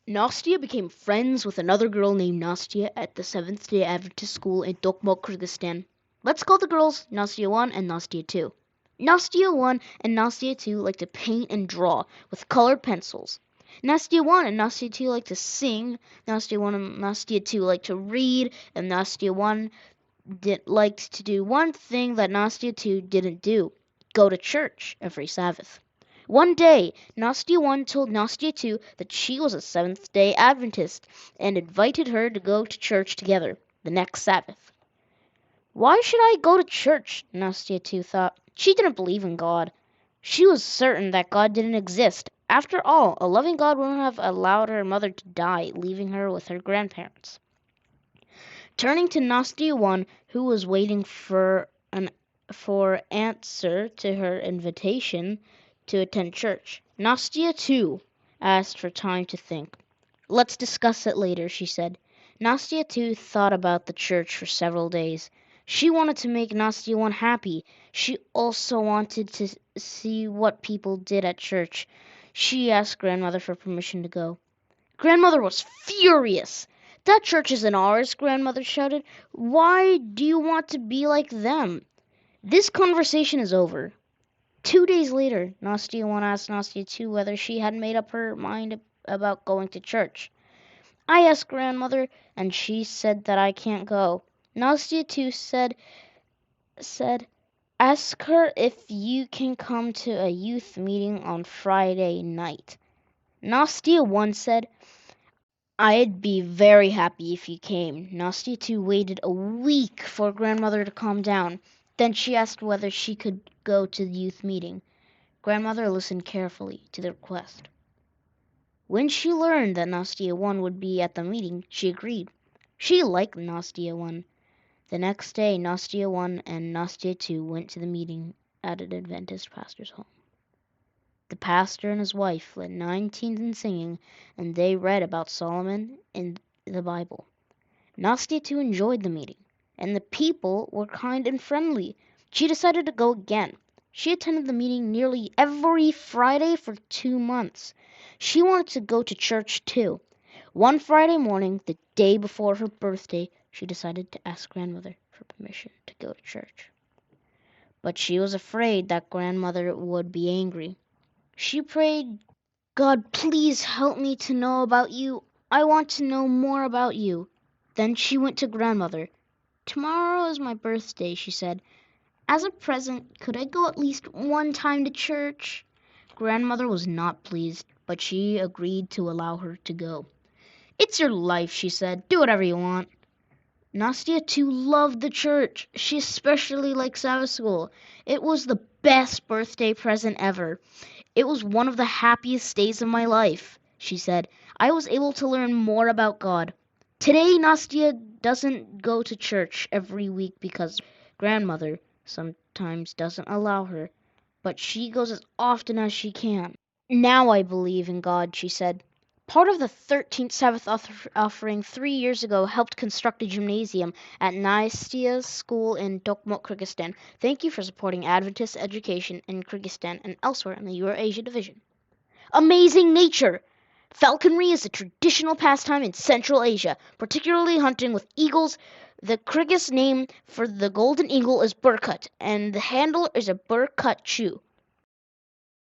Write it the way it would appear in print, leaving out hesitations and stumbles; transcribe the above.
Nastia became friends with another girl named Nastia at the Seventh-day Adventist school in Tokmok, Kyrgyzstan. Let's call the girls Nastia 1 and Nastia 2. Nastia 1 and Nastia 2 like to paint and draw with colored pencils. Nastia 1 and Nastia 2 like to sing. Nastia 1 and Nastia 2 like to read. And Nastia 1 liked to do one thing that Nastia 2 didn't do: go to church every Sabbath. One day, Nastia 1 told Nastia 2 that she was a Seventh-day Adventist and invited her to go to church together the next Sabbath. Why should I go to church? Nastia 2 thought. She didn't believe in God. She was certain that God didn't exist. After all, a loving God wouldn't have allowed her mother to die, leaving her with her grandparents. Turning to Nastia 1, who was waiting for answer to her invitation to attend church, Nastia 2 asked for time to think. Let's discuss it later, she said. Nastia 2 thought about the church for several days. She wanted to make Nastia 1 happy. She also wanted to see what people did at church. She asked Grandmother for permission to go. Grandmother was furious. That church isn't ours, Grandmother shouted. Why do you want to be like them? This conversation is over. 2 days later, Nastia 1 asked Nastia 2 whether she had made up her mind about going to church. I asked Grandmother, and she said that I can't go. Nastia 2 said, ask her if you can come to a youth meeting on Friday night. Nastia 1 said, I'd be very happy if you came. Nastia 2 waited a week for Grandmother to calm down. Then she asked whether she could go to the youth meeting. Grandmother listened carefully to the request. When she learned that Nastia 1 would be at the meeting, she agreed. She liked Nastia 1. The next day, Nastia 1 and Nastia 2 went to the meeting at an Adventist pastor's home. The pastor and his wife led 9 teens in singing, and they read about Solomon in the Bible. Nastia 2 enjoyed the meeting, and the people were kind and friendly. She decided to go again. She attended the meeting nearly every Friday for 2 months. She wanted to go to church too. One Friday morning, the day before her birthday, she decided to ask Grandmother for permission to go to church. But she was afraid that Grandmother would be angry. She prayed, God, please help me to know about you. I want to know more about you. Then she went to Grandmother. Tomorrow is my birthday, she said. As a present, could I go at least one time to church? Grandmother was not pleased, but she agreed to allow her to go. It's your life, she said. Do whatever you want. Nastia 2 loved the church. She especially liked Sabbath school. It was the best birthday present ever. It was one of the happiest days of my life, she said. I was able to learn more about God. Today, Nastia doesn't go to church every week because Grandmother sometimes doesn't allow her, but she goes as often as she can. Now I believe in God, she said. Part of the 13th Sabbath offering 3 years ago helped construct a gymnasium at Nastia's school in Tokmok, Kyrgyzstan. Thank you for supporting Adventist education in Kyrgyzstan and elsewhere in the Eurasia Division. Amazing nature! Falconry is a traditional pastime in Central Asia, particularly hunting with eagles. The Kyrgyz name for the golden eagle is Burkut, and the handle is a Burkutchu.